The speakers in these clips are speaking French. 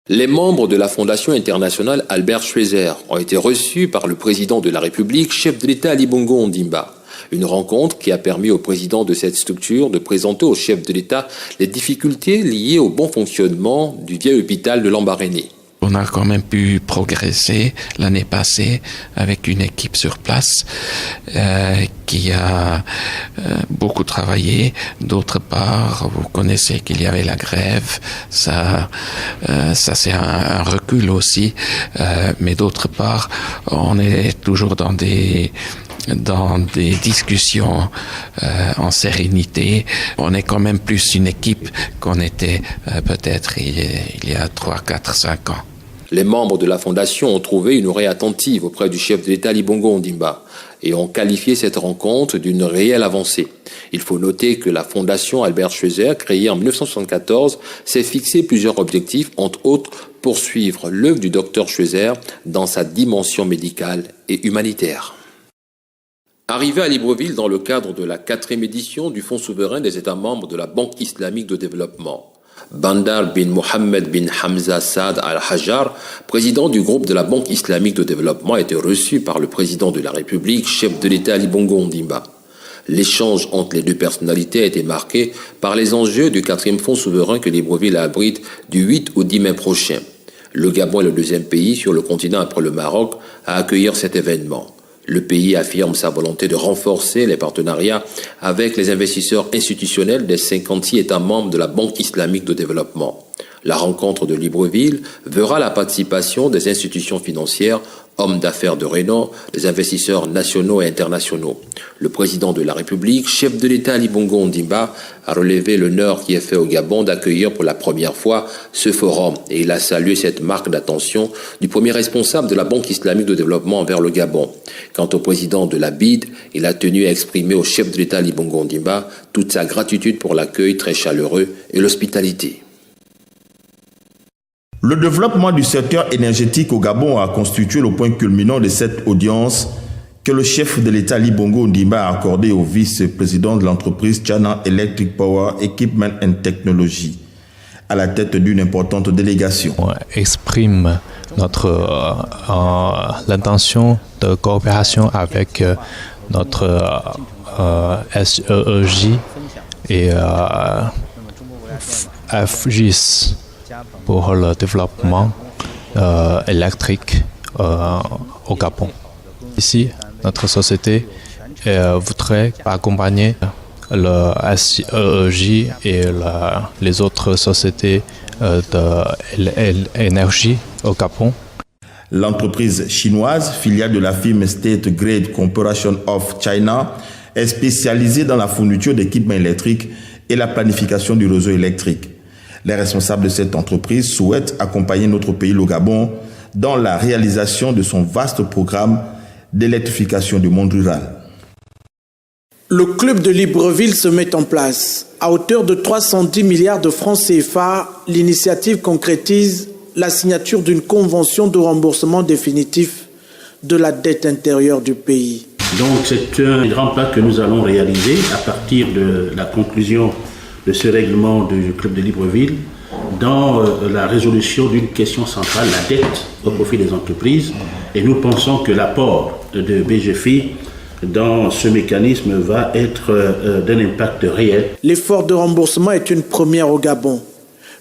Les membres de la Fondation internationale Albert Schweitzer ont été reçus par le président de la République, chef de l'État Ali Bongo Ondimba. Une rencontre qui a permis au président de cette structure de présenter au chef de l'État les difficultés liées au bon fonctionnement du vieil hôpital de Lambaréné. On a quand même pu progresser l'année passée avec une équipe sur place qui a beaucoup travaillé. D'autre part, vous connaissez qu'il y avait la grève, ça c'est un recul aussi. Mais d'autre part, on est toujours dans des discussions en sérénité. On est quand même plus une équipe qu'on était peut-être il y a 3, 4, 5 ans. Les membres de la Fondation ont trouvé une oreille attentive auprès du chef de l'État Ali Bongo Ondimba et ont qualifié cette rencontre d'une réelle avancée. Il faut noter que la Fondation Albert Schweitzer, créée en 1974, s'est fixé plusieurs objectifs, entre autres poursuivre l'œuvre du docteur Schweitzer dans sa dimension médicale et humanitaire. Arrivé à Libreville dans le cadre de la 4e édition du Fonds souverain des États membres de la Banque islamique de développement, Bandar bin Mohammed bin Hamza Saad al-Hajjar, président du groupe de la Banque islamique de développement, a été reçu par le président de la République, chef de l'État Ali Bongo Ondimba. L'échange entre les deux personnalités a été marqué par les enjeux du 4e Fonds souverain que Libreville abrite du 8 au 10 mai prochain. Le Gabon est le 2e pays sur le continent après le Maroc à accueillir cet événement. Le pays affirme sa volonté de renforcer les partenariats avec les investisseurs institutionnels des 56 États membres de la Banque islamique de développement. La rencontre de Libreville verra la participation des institutions financières, hommes d'affaires de renom, des investisseurs nationaux et internationaux. Le président de la République, chef de l'État Ali Bongo Ondimba, a relevé l'honneur qui est fait au Gabon d'accueillir pour la première fois ce forum et il a salué cette marque d'attention du premier responsable de la Banque islamique de développement envers le Gabon. Quant au président de la BID, il a tenu à exprimer au chef de l'État Ali Bongo Ondimba toute sa gratitude pour l'accueil très chaleureux et l'hospitalité. Le développement du secteur énergétique au Gabon a constitué le point culminant de cette audience que le chef de l'État Ali Bongo Ondimba a accordé au vice-président de l'entreprise China Electric Power Equipment and Technology, à la tête d'une importante délégation. On exprime l'intention de coopération avec notre SEEJ et FGIS pour le développement électrique au Gabon. Ici, notre société voudrait accompagner le SEEJ et les autres sociétés d'énergie au Gabon. L'entreprise chinoise, filiale de la firme State Grid Corporation of China, est spécialisée dans la fourniture d'équipements électriques et la planification du réseau électrique. Les responsables de cette entreprise souhaitent accompagner notre pays, le Gabon, dans la réalisation de son vaste programme d'électrification du monde rural. Le club de Libreville se met en place. À hauteur de 310 milliards de francs CFA, l'initiative concrétise la signature d'une convention de remboursement définitif de la dette intérieure du pays. Donc c'est un grand pas que nous allons réaliser à partir de la conclusion de ce règlement du club de Libreville dans la résolution d'une question centrale, la dette au profit des entreprises. Et nous pensons que l'apport de BGFI dans ce mécanisme va être d'un impact réel. L'effort de remboursement est une première au Gabon.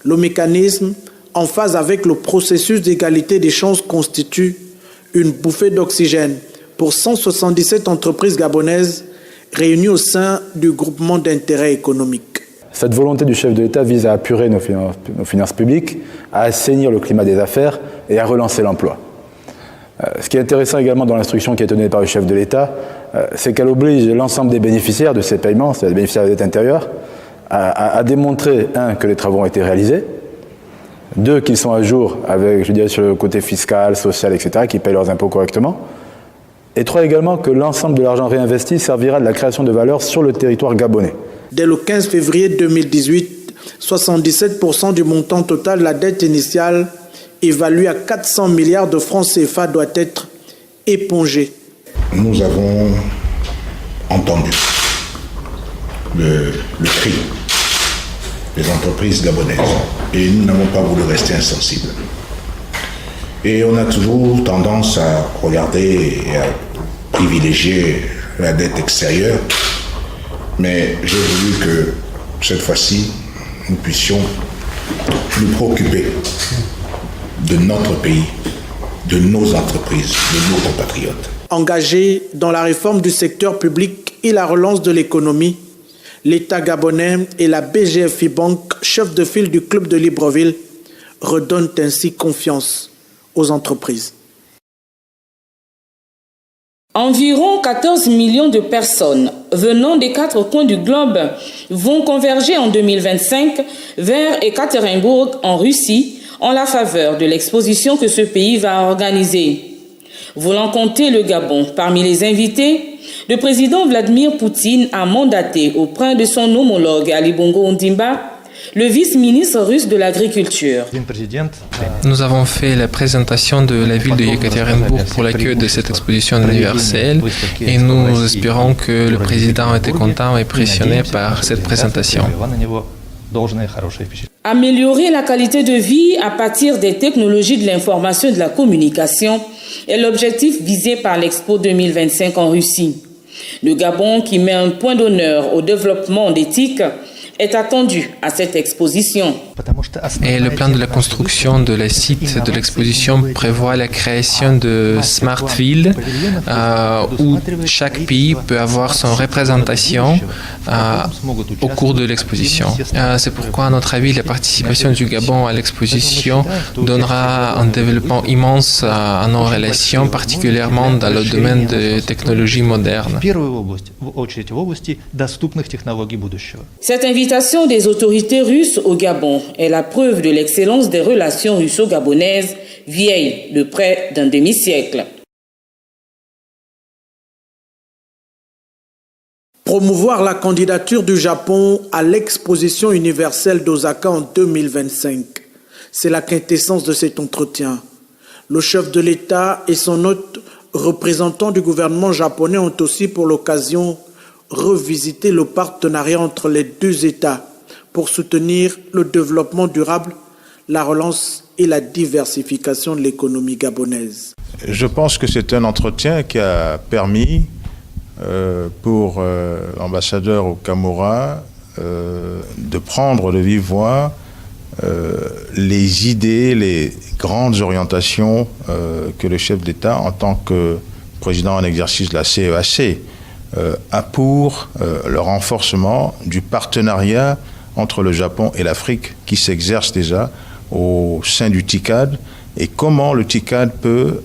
Le mécanisme, en phase avec le processus d'égalité des chances, constitue une bouffée d'oxygène pour 177 entreprises gabonaises réunies au sein du groupement d'intérêt économique. Cette volonté du chef de l'État vise à apurer nos finances publiques, à assainir le climat des affaires et à relancer l'emploi. Ce qui est intéressant également dans l'instruction qui est donnée par le chef de l'État, c'est qu'elle oblige l'ensemble des bénéficiaires de ces paiements, c'est-à-dire les bénéficiaires de la dette intérieure, à démontrer, un, que les travaux ont été réalisés, deux, qu'ils sont à jour avec, je dirais, sur le côté fiscal, social, etc., qu'ils payent leurs impôts correctement, et trois, également, que l'ensemble de l'argent réinvesti servira de la création de valeur sur le territoire gabonais. Dès le 15 février 2018, 77% du montant total de la dette initiale, évalué à 400 milliards de francs CFA, doit être épongé. Nous avons entendu le cri des entreprises gabonaises et nous n'avons pas voulu rester insensibles. Et on a toujours tendance à regarder et à privilégier la dette extérieure, mais j'ai voulu que cette fois-ci, nous puissions nous préoccuper de notre pays, de nos entreprises, de nos compatriotes. Engagé dans la réforme du secteur public et la relance de l'économie, l'État gabonais et la BGFI Bank, chef de file du club de Libreville, redonnent ainsi confiance aux entreprises. Environ 14 millions de personnes venant des 4 coins du globe vont converger en 2025 vers Ekaterinbourg en Russie en la faveur de l'exposition que ce pays va organiser. Voulant compter le Gabon parmi les invités, le président Vladimir Poutine a mandaté auprès de son homologue Ali Bongo Ondimba le vice-ministre russe de l'Agriculture. Nous avons fait la présentation de la ville de Yekaterinbourg pour l'accueil de cette exposition universelle et nous espérons que le président était content et impressionné par cette présentation. Améliorer la qualité de vie à partir des technologies de l'information et de la communication est l'objectif visé par l'Expo 2025 en Russie. Le Gabon, qui met un point d'honneur au développement d'éthique, est attendu à cette exposition. Et le plan de la construction de la site de l'exposition prévoit la création de Smart Ville où chaque pays peut avoir son représentation au cours de l'exposition. C'est pourquoi, à notre avis, la participation du Gabon à l'exposition donnera un développement immense à nos relations, particulièrement dans le domaine des technologies modernes. Cette invitation des autorités russes au Gabon est la preuve de l'excellence des relations russo-gabonaises vieilles de près d'un demi-siècle. Promouvoir la candidature du Japon à l'exposition universelle d'Osaka en 2025. C'est la quintessence de cet entretien. Le chef de l'État et son hôte représentant du gouvernement japonais ont aussi pour l'occasion revisité le partenariat entre les deux États pour soutenir le développement durable, la relance et la diversification de l'économie gabonaise. Je pense que c'est un entretien qui a permis pour l'ambassadeur Okamura de prendre de vive voix les idées, les grandes orientations que le chef d'État, en tant que président en exercice de la CEAC, a pour le renforcement du partenariat entre le Japon et l'Afrique qui s'exerce déjà au sein du TICAD et comment le TICAD peut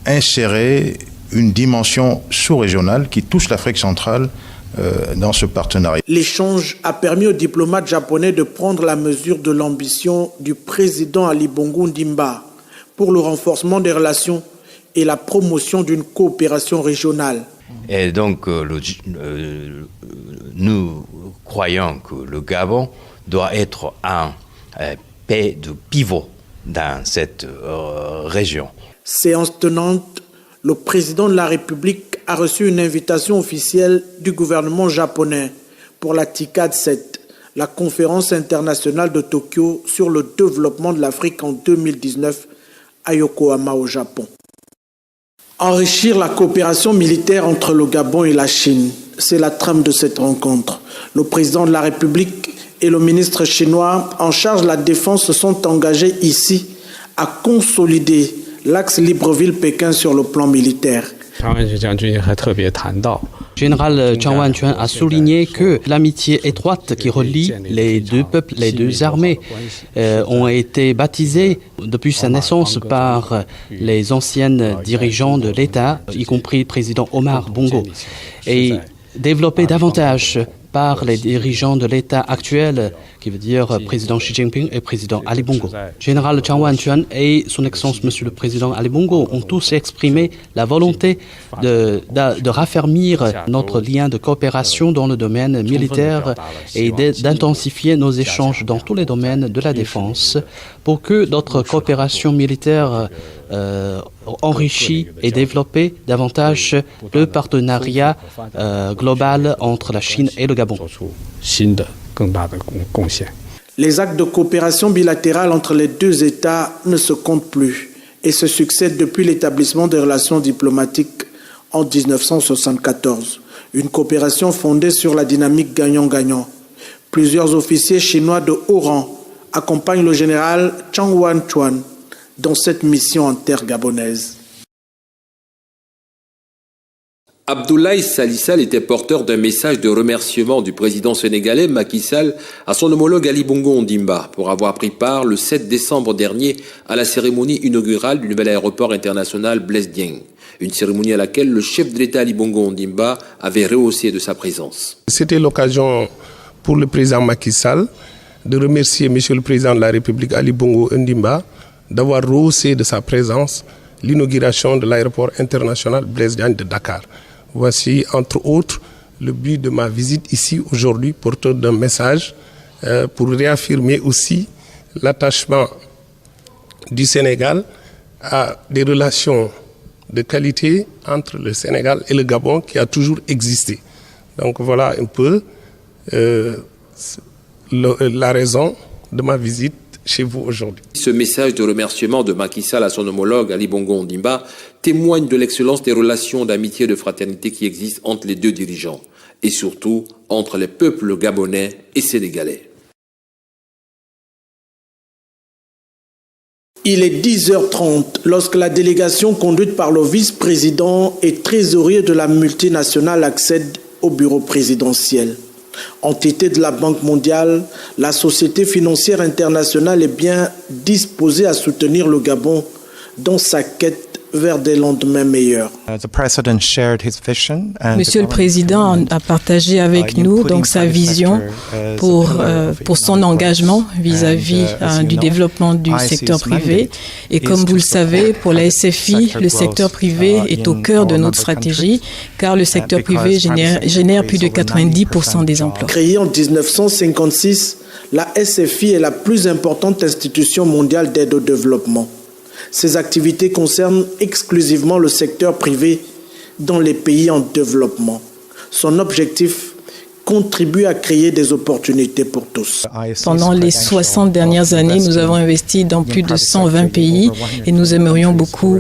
insérer une dimension sous-régionale qui touche l'Afrique centrale dans ce partenariat. L'échange a permis aux diplomates japonais de prendre la mesure de l'ambition du président Ali Bongo Ondimba pour le renforcement des relations et la promotion d'une coopération régionale. Et donc, nous croyons que le Gabon doit être un pays de pivot dans cette région. Séance tenante, le président de la République a reçu une invitation officielle du gouvernement japonais pour la TICAD 7, la conférence internationale de Tokyo sur le développement de l'Afrique en 2019 à Yokohama au Japon. Enrichir la coopération militaire entre le Gabon et la Chine, c'est la trame de cette rencontre. Le président de la République et le ministre chinois en charge de la défense se sont engagés ici à consolider l'axe Libreville-Pékin sur le plan militaire. Général Chang Wanquan a souligné que l'amitié étroite qui relie les deux peuples, les deux armées, ont été baptisées depuis sa naissance par les anciens dirigeants de l'État, y compris le président Omar Bongo, et développées davantage par les dirigeants de l'État actuel, qui veut dire président Xi Jinping et président Ali Bongo. Général Chang Wanquan et son Excellence Monsieur le Président Ali Bongo ont tous exprimé la volonté de raffermir notre lien de coopération dans le domaine militaire et d'intensifier nos échanges dans tous les domaines de la défense pour que notre coopération militaire enrichit et développer davantage le partenariat global entre la Chine et le Gabon. Les actes de coopération bilatérale entre les deux États ne se comptent plus et se succèdent depuis l'établissement des relations diplomatiques en 1974. Une coopération fondée sur la dynamique gagnant-gagnant. Plusieurs officiers chinois de haut rang accompagnent le général Chang Wanquan dans cette mission en terre gabonaise. Abdoulaye Salissal était porteur d'un message de remerciement du président sénégalais Macky Sall à son homologue Ali Bongo Ondimba pour avoir pris part le 7 décembre dernier à la cérémonie inaugurale du nouvel aéroport international Blaise Diagne. Une cérémonie à laquelle le chef de l'État Ali Bongo Ondimba avait rehaussé de sa présence. C'était l'occasion pour le président Macky Sall de remercier Monsieur le Président de la République Ali Bongo Ondimba d'avoir rehaussé de sa présence l'inauguration de l'aéroport international Blaise Diagne de Dakar. Voici, entre autres, le but de ma visite ici aujourd'hui, porteur d'un message pour réaffirmer aussi l'attachement du Sénégal à des relations de qualité entre le Sénégal et le Gabon qui a toujours existé. Donc voilà un peu la raison de ma visite chez vous aujourd'hui. Ce message de remerciement de Macky Sall à son homologue Ali Bongo Ondimba témoigne de l'excellence des relations d'amitié et de fraternité qui existent entre les deux dirigeants et surtout entre les peuples gabonais et sénégalais. Il est 10h30 lorsque la délégation conduite par le vice-président et trésorier de la multinationale accède au bureau présidentiel. Entité de la Banque mondiale, la Société financière internationale est bien disposée à soutenir le Gabon dans sa quête vers des lendemains meilleurs. Monsieur le Président a partagé avec nous donc sa vision pour son engagement vis-à-vis du développement du secteur privé. Et comme vous le savez, pour la SFI, le secteur privé est au cœur de notre stratégie car le secteur privé génère plus de 90% des emplois. Créée en 1956, la SFI est la plus importante institution mondiale d'aide au développement. Ces activités concernent exclusivement le secteur privé dans les pays en développement. Son objectif, contribuer à créer des opportunités pour tous. Pendant les 60 dernières années, nous avons investi dans plus de 120 pays et nous aimerions beaucoup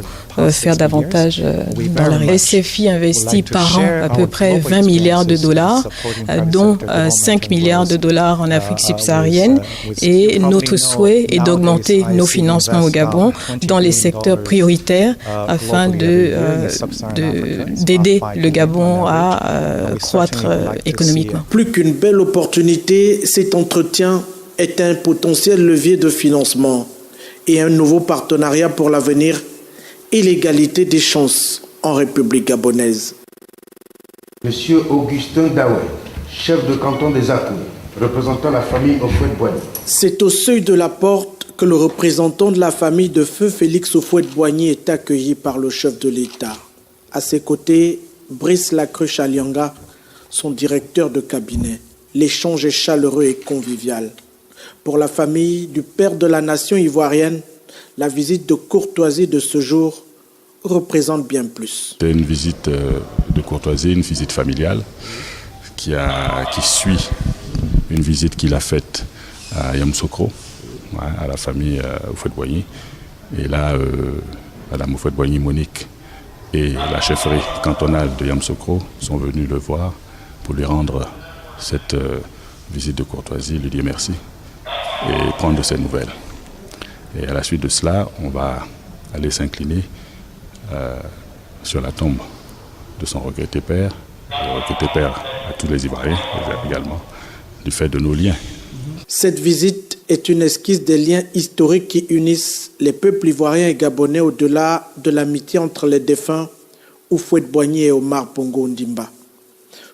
faire davantage dans la région. SFI investit par an à peu près 20 milliards de dollars, dont 5 milliards de dollars en Afrique subsaharienne. Et notre souhait est d'augmenter nos financements au Gabon dans les secteurs prioritaires afin d'aider le Gabon à croître économiquement. Plus qu'une belle opportunité, cet entretien est un potentiel levier de financement et un nouveau partenariat pour l'avenir et l'égalité des chances en République gabonaise. Monsieur Augustin Daoué, chef de canton des Acous, représentant la famille Houphouët-Boigny. C'est au seuil de la porte que le représentant de la famille de feu Félix Houphouët-Boigny est accueilli par le chef de l'État. À ses côtés, Brice Lacruche Alianga, son directeur de cabinet. L'échange est chaleureux et convivial. Pour la famille du père de la nation ivoirienne, la visite de courtoisie de ce jour représente bien plus. C'est une visite de courtoisie, une visite familiale qui suit une visite qu'il a faite à Yamoussoukro, à la famille Houphouët-Boigny. Et là, Madame Houphouët-Boigny Monique et la chefferie cantonale de Yamoussoukro sont venus le voir pour lui rendre cette visite de courtoisie, lui dire merci et prendre de ses nouvelles. Et à la suite de cela, on va aller s'incliner sur la tombe de son regretté père, le regretté père à tous les Ivoiriens également, du fait de nos liens. Cette visite est une esquisse des liens historiques qui unissent les peuples ivoiriens et gabonais au-delà de l'amitié entre les défunts Houphouët-Boigny et Omar Bongo Ondimba.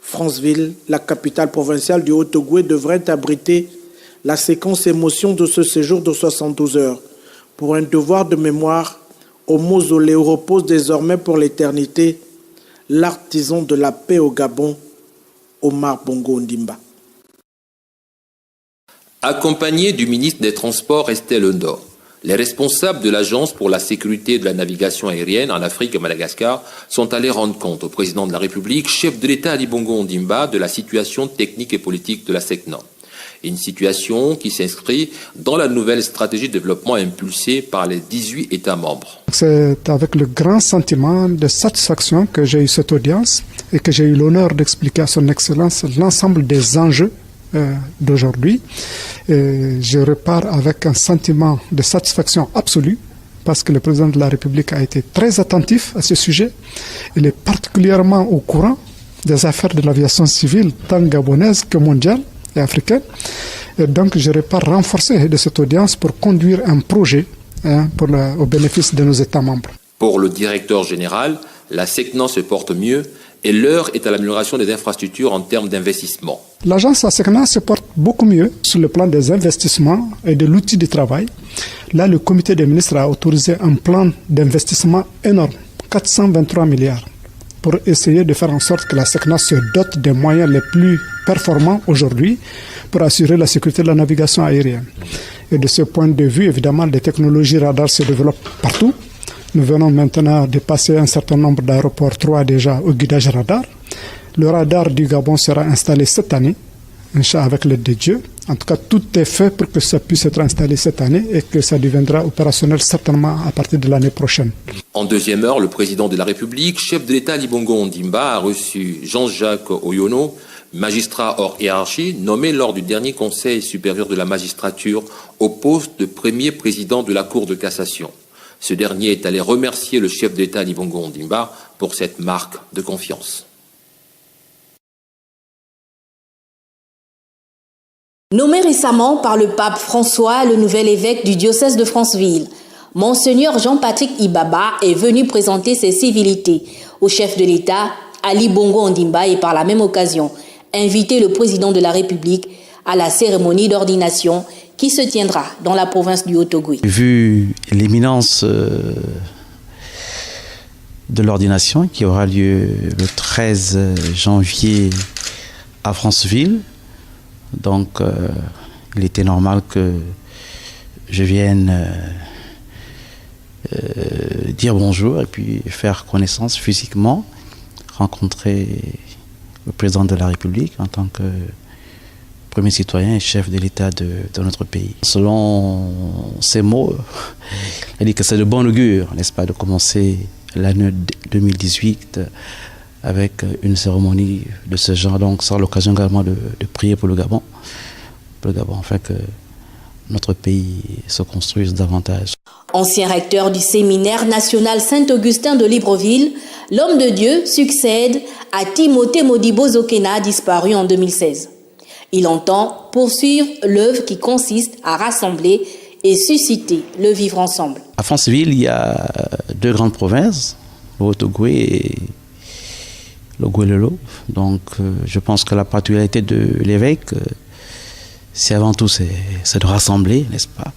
Franceville, la capitale provinciale du Haut-Ogooué, devrait abriter la séquence émotion de ce séjour de 72 heures. Pour un devoir de mémoire, au mausolée où repose désormais pour l'éternité l'artisan de la paix au Gabon, Omar Bongo Ondimba. Accompagné du ministre des Transports Estelle Ndor, les responsables de l'Agence pour la sécurité de la navigation aérienne en Afrique et Madagascar sont allés rendre compte au président de la République, chef de l'État Ali Bongo Ondimba, de la situation technique et politique de la SECNA. Une situation qui s'inscrit dans la nouvelle stratégie de développement impulsée par les 18 États membres. C'est avec le grand sentiment de satisfaction que j'ai eu cette audience et que j'ai eu l'honneur d'expliquer à son Excellence l'ensemble des enjeux d'aujourd'hui. Je repars avec un sentiment de satisfaction absolue parce que le président de la République a été très attentif à ce sujet. Il est particulièrement au courant des affaires de l'aviation civile, tant gabonaise que mondiale et africaine. Et donc, je repars renforcé de cette audience pour conduire un projet au bénéfice de nos États membres. Pour le directeur général, la SECNA se porte mieux et l'heure est à l'amélioration des infrastructures en termes d'investissement. L'agence ASECNA se porte beaucoup mieux sur le plan des investissements et de l'outil de travail. Là, le comité des ministres a autorisé un plan d'investissement énorme, 423 milliards, pour essayer de faire en sorte que la SECNA se dote des moyens les plus performants aujourd'hui pour assurer la sécurité de la navigation aérienne. Et de ce point de vue, évidemment, les technologies radar se développent partout. Nous venons maintenant de passer un certain nombre d'aéroports 3 déjà au guidage radar. Le radar du Gabon sera installé cette année, avec l'aide de Dieu. En tout cas, tout est fait pour que ça puisse être installé cette année et que ça deviendra opérationnel certainement à partir de l'année prochaine. En deuxième heure, le président de la République, chef de l'État Ali Bongo Ondimba, a reçu Jean-Jacques Oyono, magistrat hors hiérarchie, nommé lors du dernier Conseil supérieur de la magistrature au poste de premier président de la Cour de cassation. Ce dernier est allé remercier le chef d'État Ali Bongo Ondimba pour cette marque de confiance. Nommé récemment par le pape François, le nouvel évêque du diocèse de Franceville, Monseigneur Jean-Patrick Ibaba est venu présenter ses civilités au chef de l'État Ali Bongo Ondimba et par la même occasion inviter le président de la République à la cérémonie d'ordination qui se tiendra dans la province du Haut-Ogooué. Vu l'imminence de l'ordination qui aura lieu le 13 janvier à Franceville, donc il était normal que je vienne dire bonjour et puis faire connaissance physiquement, rencontrer le président de la République en tant que premier citoyen et chef de l'État de notre pays. Selon ces mots, il dit que c'est de bon augure, n'est-ce pas, de commencer l'année 2018 avec une cérémonie de ce genre. Donc, ça sera l'occasion également de prier pour le Gabon, afin que notre pays se construise davantage. Ancien recteur du séminaire national Saint-Augustin de Libreville, l'homme de Dieu succède à Timothée Modibo Zokena, disparu en 2016. Il entend poursuivre l'œuvre qui consiste à rassembler et susciter le vivre ensemble. À Franceville, il y a deux grandes provinces, le Haut-Ogooué et le Gouelelo. Donc, je pense que la particularité de l'évêque, c'est avant tout c'est de rassembler, n'est-ce pas?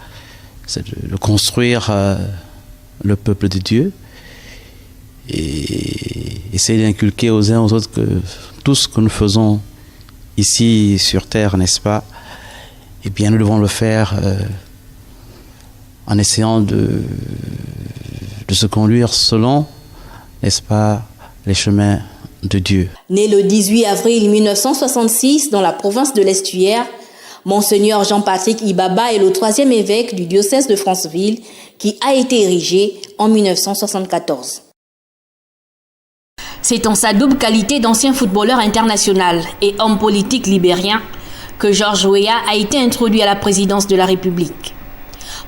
C'est de construire le peuple de Dieu et essayer d'inculquer aux uns aux autres que tout ce que nous faisons ici sur terre, n'est-ce pas, eh bien nous devons le faire en essayant de se conduire selon, n'est-ce pas, les chemins de Dieu. Né le 18 avril 1966 dans la province de l'Estuaire, Monseigneur Jean-Patrick Ibaba est le troisième évêque du diocèse de Franceville qui a été érigé en 1974. C'est en sa double qualité d'ancien footballeur international et homme politique libérien que Georges Weah a été introduit à la présidence de la République.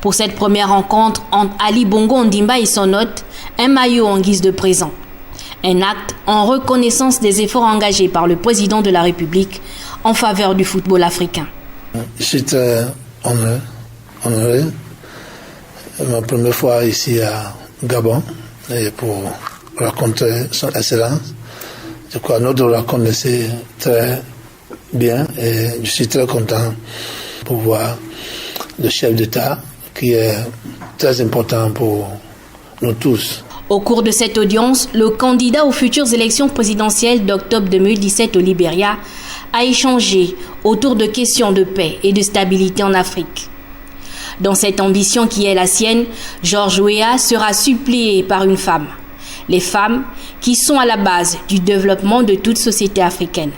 Pour cette première rencontre entre Ali Bongo Ondimba et son hôte, un maillot en guise de présent. Un acte en reconnaissance des efforts engagés par le président de la République en faveur du football africain. Je suis très honoré. Ma première fois ici à Gabon et pour rencontrer son Excellence. Je crois que notre rencontre c'est très bien et je suis très content pour voir le chef d'État qui est très important pour nous tous. Au cours de cette audience, le candidat aux futures élections présidentielles d'octobre 2017 au Libéria a échangé autour de questions de paix et de stabilité en Afrique. Dans cette ambition qui est la sienne, George Weah sera suppléé par une femme. Les femmes qui sont à la base du développement de toute société africaine.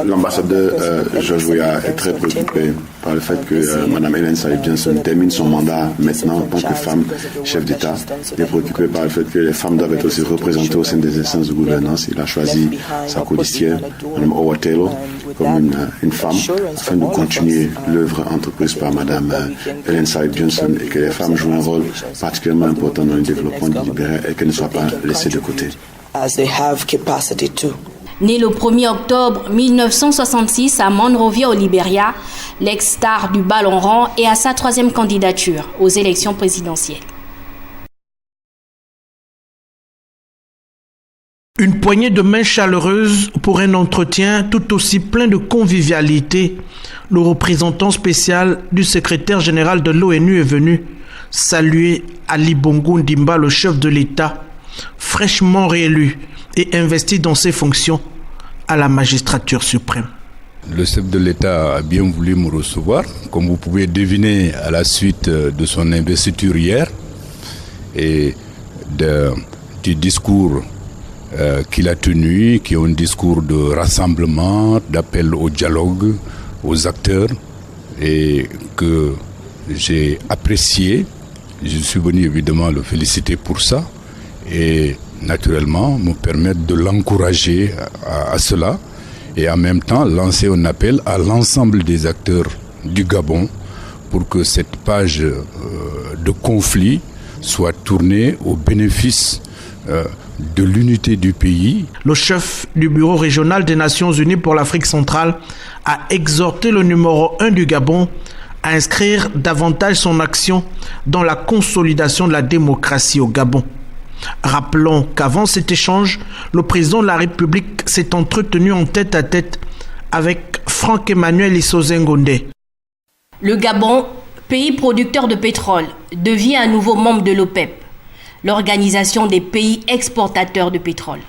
L'ambassadeur George Weah est très préoccupé par le fait que Mme Ellen Sirleaf-Johnson termine son mandat maintenant en tant que femme chef d'État. Il est préoccupé par le fait que les femmes doivent être aussi représentées au sein des instances de gouvernance. Il a choisi sa codicière, Mme Owa Taylor, comme une femme afin de continuer l'œuvre entreprise par Mme Ellen Sirleaf-Johnson et que les femmes jouent un rôle particulièrement important dans le développement du Libéria et qu'elles ne soient pas laissées de côté. Né le 1er octobre 1966 à Monrovia au Libéria, l'ex-star du ballon rond est à sa 3e candidature aux élections présidentielles. Une poignée de main chaleureuse pour un entretien tout aussi plein de convivialité. Le représentant spécial du secrétaire général de l'ONU est venu saluer Ali Bongo Ondimba, le chef de l'État, fraîchement réélu et investi dans ses fonctions à la magistrature suprême. Le chef de l'État a bien voulu me recevoir, comme vous pouvez deviner à la suite de son investiture hier et du discours qu'il a tenu, qui est un discours de rassemblement, d'appel au dialogue, aux acteurs, et que j'ai apprécié. Je suis venu évidemment le féliciter pour ça et naturellement me permettre de l'encourager à cela et en même temps lancer un appel à l'ensemble des acteurs du Gabon pour que cette page de conflit soit tournée au bénéfice de l'unité du pays. Le chef du bureau régional des Nations Unies pour l'Afrique centrale a exhorté le numéro 1 du Gabon à inscrire davantage son action dans la consolidation de la démocratie au Gabon. Rappelons qu'avant cet échange, le président de la République s'est entretenu en tête-à-tête avec Franck-Emmanuel Issoze Ngondé. Le Gabon, pays producteur de pétrole, devient un nouveau membre de l'OPEP, l'organisation des pays exportateurs de pétrole.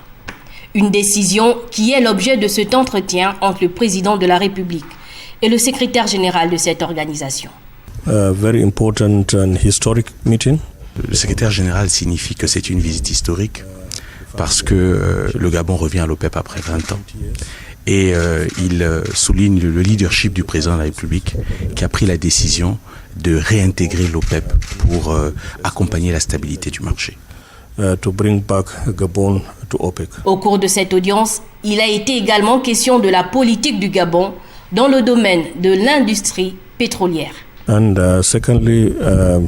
Une décision qui est l'objet de cet entretien entre le président de la République et le secrétaire général de cette organisation. Very important and historic meeting. Le secrétaire général signifie que c'est une visite historique parce que le Gabon revient à l'OPEP après 20 ans. Et il souligne le leadership du président de la République qui a pris la décision de réintégrer l'OPEP pour accompagner la stabilité du marché. To bring back Gabon to OPEC. Au cours de cette audience, il a été également question de la politique du Gabon dans le domaine de l'industrie pétrolière. And secondly,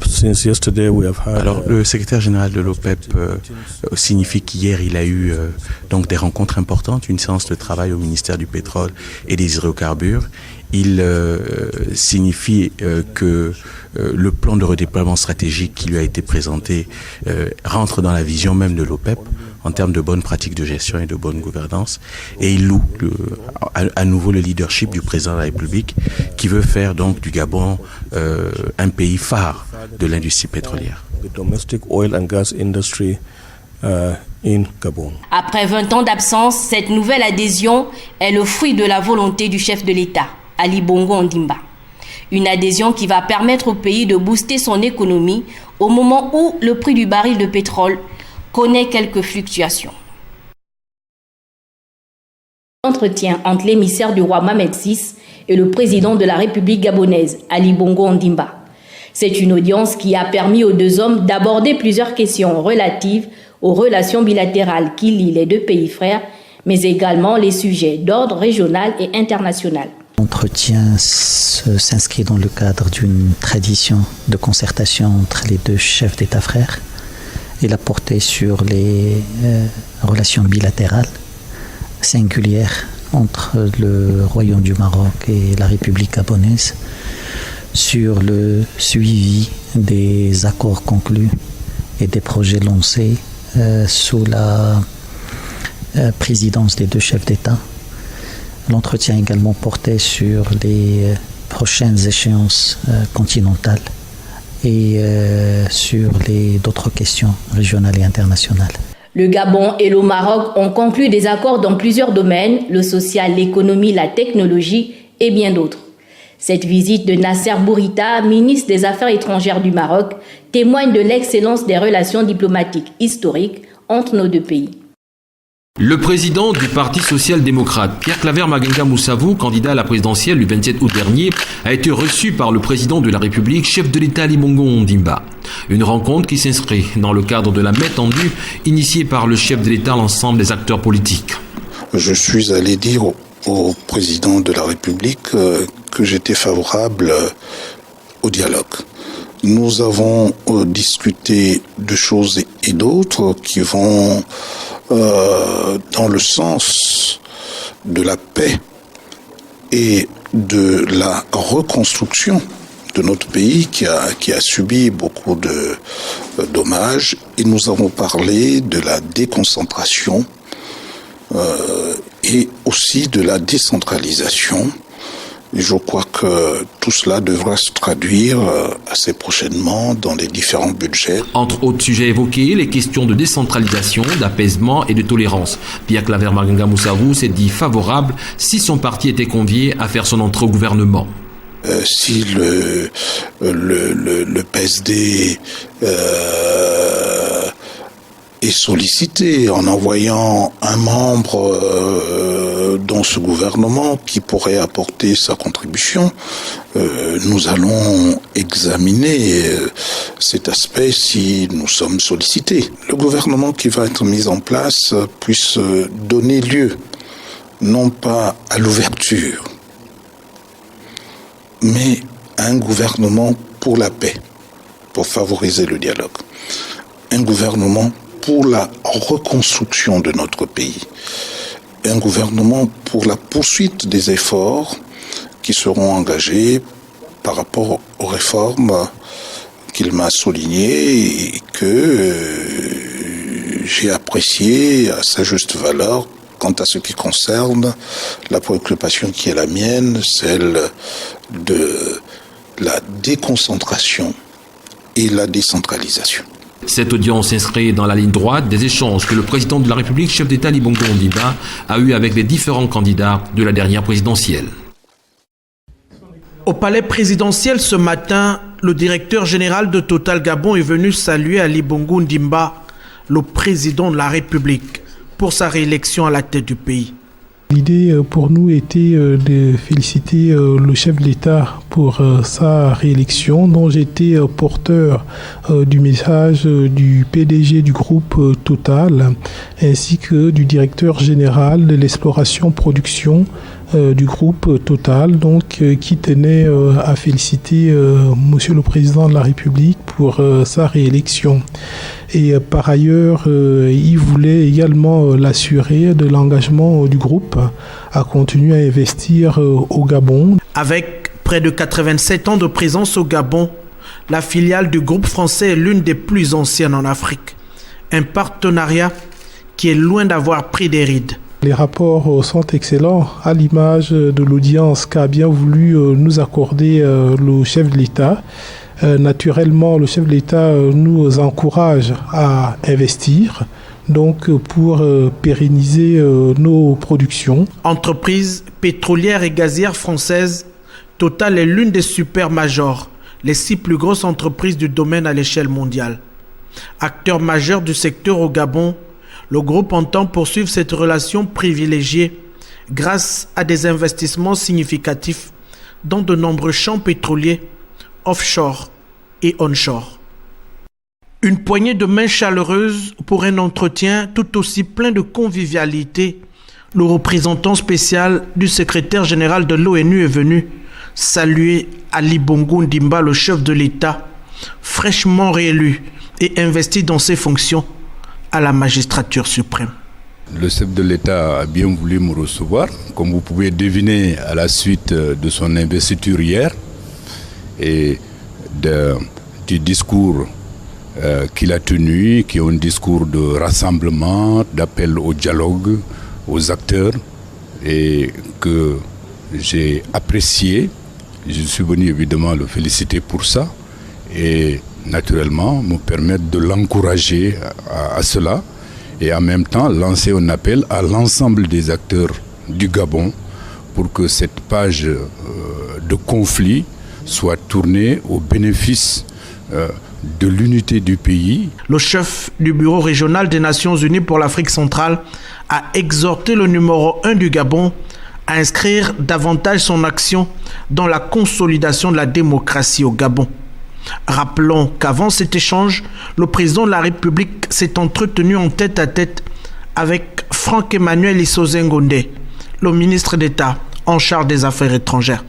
since yesterday we have had, alors le secrétaire général de l'OPEP signifie qu'hier il a eu donc des rencontres importantes, une séance de travail au ministère du pétrole et des hydrocarbures. Il signifie que le plan de redéploiement stratégique qui lui a été présenté rentre dans la vision même de l'OPEP en termes de bonnes pratiques de gestion et de bonne gouvernance. Et il loue à nouveau le leadership du président de la République qui veut faire donc du Gabon un pays phare de l'industrie pétrolière. Après 20 ans d'absence, cette nouvelle adhésion est le fruit de la volonté du chef de l'État, Ali Bongo Ondimba. Une adhésion qui va permettre au pays de booster son économie au moment où le prix du baril de pétrole connaît quelques fluctuations. Entretien entre l'émissaire du roi Mohamed VI et le président de la République gabonaise, Ali Bongo Ondimba. C'est une audience qui a permis aux deux hommes d'aborder plusieurs questions relatives aux relations bilatérales qui lient les deux pays frères, mais également les sujets d'ordre régional et international. L'entretien s'inscrit dans le cadre d'une tradition de concertation entre les deux chefs d'État frères. Il a porté sur les relations bilatérales singulières entre le Royaume du Maroc et la République gabonaise, sur le suivi des accords conclus et des projets lancés sous la présidence des deux chefs d'État. L'entretien également portait sur les prochaines échéances continentales et sur d'autres questions régionales et internationales. Le Gabon et le Maroc ont conclu des accords dans plusieurs domaines, le social, l'économie, la technologie et bien d'autres. Cette visite de Nasser Bourita, ministre des Affaires étrangères du Maroc, témoigne de l'excellence des relations diplomatiques historiques entre nos deux pays. Le président du Parti social-démocrate, Pierre-Claver Magenga Moussavou, candidat à la présidentielle du 27 août dernier, a été reçu par le président de la République, chef de l'État Ali Bongo Ondimba. Une rencontre qui s'inscrit dans le cadre de la main tendue initiée par le chef de l'État à l'ensemble des acteurs politiques. Je suis allé dire au président de la République que j'étais favorable au dialogue. Nous avons discuté de choses et d'autres qui vont dans le sens de la paix et de la reconstruction de notre pays qui a subi beaucoup de dommages. Et nous avons parlé de la déconcentration et aussi de la décentralisation. Et je crois que tout cela devra se traduire assez prochainement dans les différents budgets. Entre autres sujets évoqués, les questions de décentralisation, d'apaisement et de tolérance. Pierre-Claver Magenga Moussavou s'est dit favorable si son parti était convié à faire son entrée au gouvernement. Si le PSD est sollicité en envoyant un membre dans ce gouvernement qui pourrait apporter sa contribution, nous allons examiner cet aspect si nous sommes sollicités. Le gouvernement qui va être mis en place puisse donner lieu, non pas à l'ouverture, mais à un gouvernement pour la paix, pour favoriser le dialogue. Un gouvernement pour la reconstruction de notre pays. Un gouvernement pour la poursuite des efforts qui seront engagés par rapport aux réformes qu'il m'a soulignées et que j'ai appréciées à sa juste valeur quant à ce qui concerne la préoccupation qui est la mienne, celle de la déconcentration et la décentralisation. Cette audience s'inscrit dans la ligne droite des échanges que le président de la République, chef d'État Ali Bongo Ondimba, a eu avec les différents candidats de la dernière présidentielle. Au palais présidentiel ce matin, le directeur général de Total Gabon est venu saluer Ali Bongo Ondimba, le président de la République, pour sa réélection à la tête du pays. L'idée pour nous était de féliciter le chef de l'État pour sa réélection, dont j'étais porteur du message du PDG du groupe Total, ainsi que du directeur général de l'exploration-production du groupe Total, donc qui tenait à féliciter Monsieur le Président de la République pour sa réélection. Et par ailleurs, il voulait également l'assurer de l'engagement du groupe à continuer à investir au Gabon. Avec près de 87 ans de présence au Gabon, la filiale du groupe français est l'une des plus anciennes en Afrique. Un partenariat qui est loin d'avoir pris des rides. Les rapports sont excellents, à l'image de l'audience qu'a bien voulu nous accorder le chef de l'État. Naturellement, le chef de l'État nous encourage à investir, donc pour pérenniser nos productions. Entreprise pétrolière et gazière française, Total est l'une des supermajors, les 6 plus grosses entreprises du domaine à l'échelle mondiale. Acteur majeur du secteur au Gabon, le groupe entend poursuivre cette relation privilégiée grâce à des investissements significatifs dans de nombreux champs pétroliers, offshore et onshore. Une poignée de mains chaleureuses pour un entretien tout aussi plein de convivialité. Le représentant spécial du secrétaire général de l'ONU est venu saluer Ali Bongo Ondimba, le chef de l'État, fraîchement réélu et investi dans ses fonctions à la magistrature suprême. Le chef de l'État a bien voulu me recevoir, comme vous pouvez deviner à la suite de son investiture hier et du discours qu'il a tenu, qui est un discours de rassemblement, d'appel au dialogue, aux acteurs, et que j'ai apprécié. Je suis venu évidemment le féliciter pour ça et naturellement me permettre de l'encourager à cela et en même temps lancer un appel à l'ensemble des acteurs du Gabon pour que cette page de conflit soit tournée au bénéfice de l'unité du pays. Le chef du bureau régional des Nations Unies pour l'Afrique centrale a exhorté le numéro 1 du Gabon à inscrire davantage son action dans la consolidation de la démocratie au Gabon. Rappelons qu'avant cet échange, le président de la République s'est entretenu en tête-à-tête avec Franck-Emmanuel Issoze Ngonde, le ministre d'État en charge des Affaires étrangères.